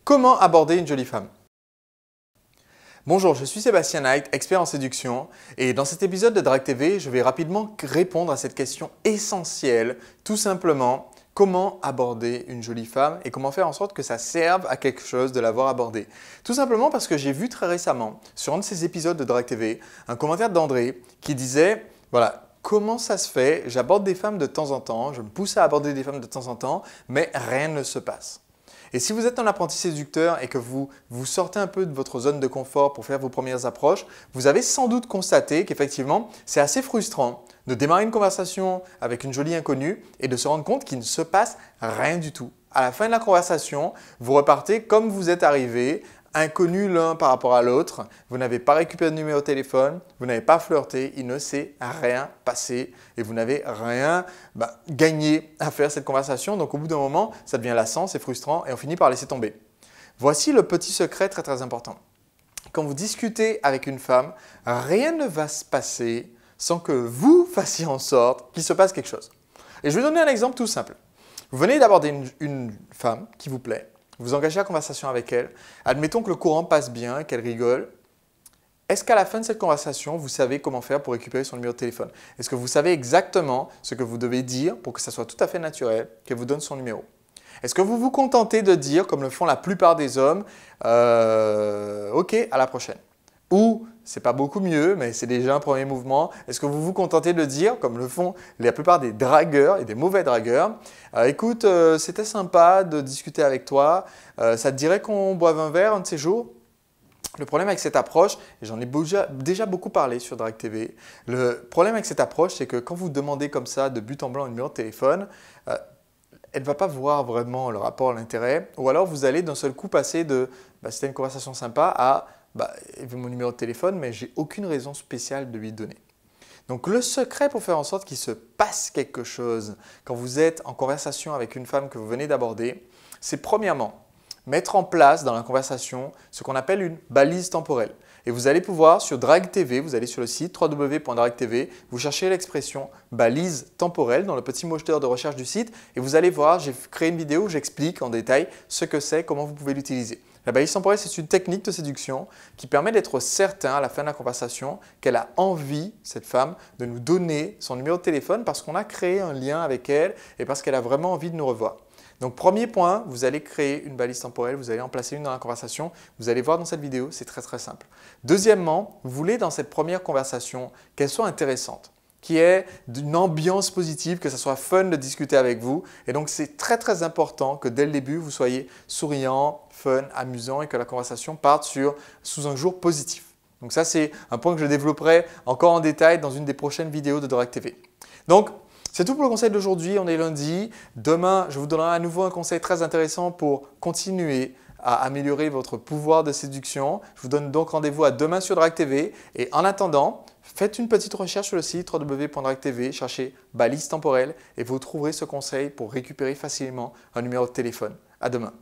Comment aborder une jolie femme? Bonjour, je suis Sébastien Knight, expert en séduction et dans cet épisode de Drague TV, je vais rapidement répondre à cette question essentielle, tout simplement, comment aborder une jolie femme et comment faire en sorte que ça serve à quelque chose de l'avoir abordée. Tout simplement parce que j'ai vu très récemment, sur un de ces épisodes de Drague TV, un commentaire d'André qui disait « Voilà, comment ça se fait? J'aborde des femmes de temps en temps, je me pousse à aborder des femmes de temps en temps, mais rien ne se passe. » Et si vous êtes un apprenti séducteur et que vous sortez un peu de votre zone de confort pour faire vos premières approches, vous avez sans doute constaté qu'effectivement, c'est assez frustrant de démarrer une conversation avec une jolie inconnue et de se rendre compte qu'il ne se passe rien du tout. À la fin de la conversation, vous repartez comme vous êtes arrivé, inconnus l'un par rapport à l'autre, vous n'avez pas récupéré de numéro de téléphone, vous n'avez pas flirté, il ne s'est rien passé et vous n'avez rien gagné à faire cette conversation. Donc au bout d'un moment, ça devient lassant, c'est frustrant et on finit par laisser tomber. Voici le petit secret très important. Quand vous discutez avec une femme, rien ne va se passer sans que vous fassiez en sorte qu'il se passe quelque chose. Et je vais vous donner un exemple tout simple. Vous venez d'aborder une femme qui vous plaît. Vous engagez la conversation avec elle. Admettons que le courant passe bien, qu'elle rigole. Est-ce qu'à la fin de cette conversation, vous savez comment faire pour récupérer son numéro de téléphone? Est-ce que vous savez exactement ce que vous devez dire pour que ça soit tout à fait naturel, qu'elle vous donne son numéro? Est-ce que vous vous contentez de dire, comme le font la plupart des hommes, OK, à la prochaine? Ou, c'est pas beaucoup mieux, mais c'est déjà un premier mouvement. Est-ce que vous vous contentez de dire, comme le font la plupart des dragueurs et des mauvais dragueurs, écoute, c'était sympa de discuter avec toi, ça te dirait qu'on boive un verre un de ces jours? Le problème avec cette approche, et j'en ai déjà beaucoup parlé sur Drague TV, le problème avec cette approche, c'est que quand vous demandez comme ça de but en blanc un numéro de téléphone, elle ne va pas voir vraiment le rapport, l'intérêt, ou alors vous allez d'un seul coup passer de c'était une conversation sympa à il veut mon numéro de téléphone, mais j'ai aucune raison spéciale de lui donner. Donc le secret pour faire en sorte qu'il se passe quelque chose quand vous êtes en conversation avec une femme que vous venez d'aborder, c'est premièrement mettre en place dans la conversation ce qu'on appelle une balise temporelle. Et vous allez pouvoir sur Drague TV, vous allez sur le site www.drague.tv, vous cherchez l'expression balise temporelle dans le petit moteur de recherche du site et vous allez voir, j'ai créé une vidéo où j'explique en détail ce que c'est, comment vous pouvez l'utiliser. La balise temporelle, c'est une technique de séduction qui permet d'être certain à la fin de la conversation qu'elle a envie, cette femme, de nous donner son numéro de téléphone parce qu'on a créé un lien avec elle et parce qu'elle a vraiment envie de nous revoir. Donc premier point, vous allez créer une balise temporelle, vous allez en placer une dans la conversation, vous allez voir dans cette vidéo, c'est très simple. Deuxièmement, vous voulez dans cette première conversation qu'elle soit intéressante, qu'il y ait une ambiance positive, que ça soit fun de discuter avec vous. Et donc c'est très important que dès le début, vous soyez souriant, fun, amusant et que la conversation parte sous un jour positif. Donc ça, c'est un point que je développerai encore en détail dans une des prochaines vidéos de Drague TV. Donc, c'est tout pour le conseil d'aujourd'hui, on est lundi. Demain, je vous donnerai à nouveau un conseil très intéressant pour continuer à améliorer votre pouvoir de séduction. Je vous donne donc rendez-vous à demain sur Drague TV. Et en attendant, faites une petite recherche sur le site www.drague.tv, cherchez balise temporelle et vous trouverez ce conseil pour récupérer facilement un numéro de téléphone. À demain.